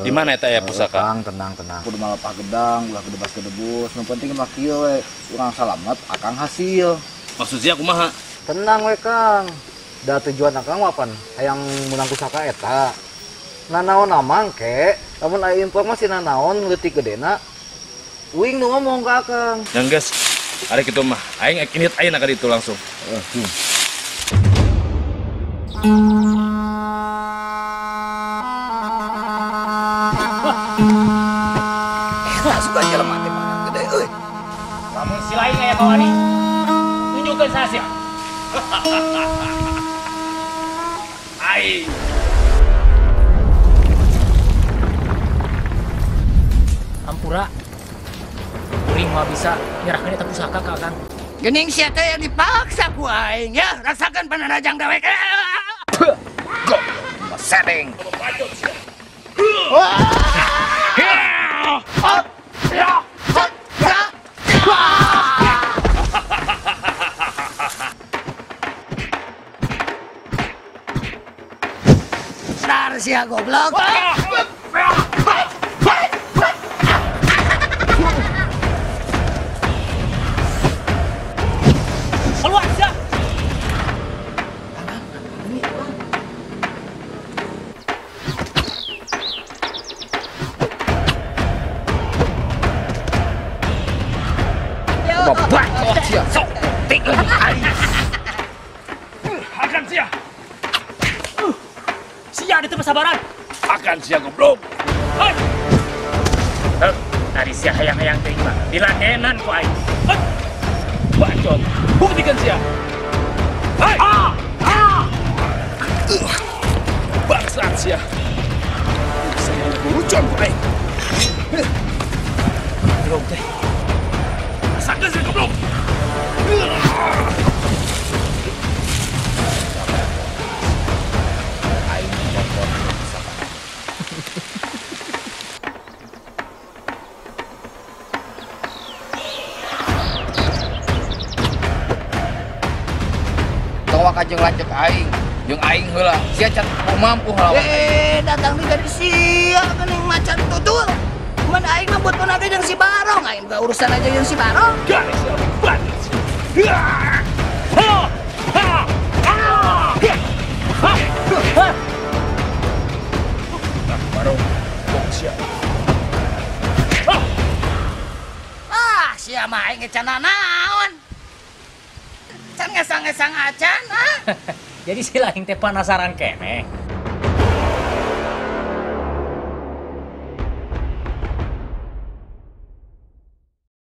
Di mana eta ya pusaka? Tenang. Kudu malapah gedang, ulah kedebas-kedebus. Nu penting mah kieu we, urang salamet akang hasil. Maksudnya kumaha? Tenang we Kang. Da tujuan akang mapan hayang menang pusaka eta. Nanaon amang ke, lamun aya informasi nanaon leutik gedena. Uing nu ngomong ka Akang. Yang guys, hari kitu mah aing akinit ayeuna ka ditu langsung. Suka jelema teh mana gede euy. Lamun si lain aya bawa nih, tunjukkan saja. Aing. Ampura, kuring mah bisa nyerahkan eta pusaka ka Akang. Gening sia teh yang dipaksa ku aing ya, rasakan pananajang dewek. Setting. Dar sia goblok. Keluar siap. Bacot sia sok tik lagi aing. Akan sia. Sia di teu sabaran. Akan sia goblok. Hei. Tadi sia hayang-hayang teh mah diladenan ku aing. Hei. Bacot. Buktikan sia. Hai. Bangsat sia. Saya gurucan ku aing. Goblok teh. Rasakan sia goblok. Tong ka jeung lanceuk aing, jeung aing heula. Sia can mampu ngelawan. Datang di dari sia geuning macan tutul. Mun aing mah buat pun jeung si Barong, aing buka urusan aja jeung si Barong. Garis sia banget sia. Baru bok sia. Sia mah aing can naon. Can ngesang-ngesang acan, Jadi si lain teh penasaran keneh.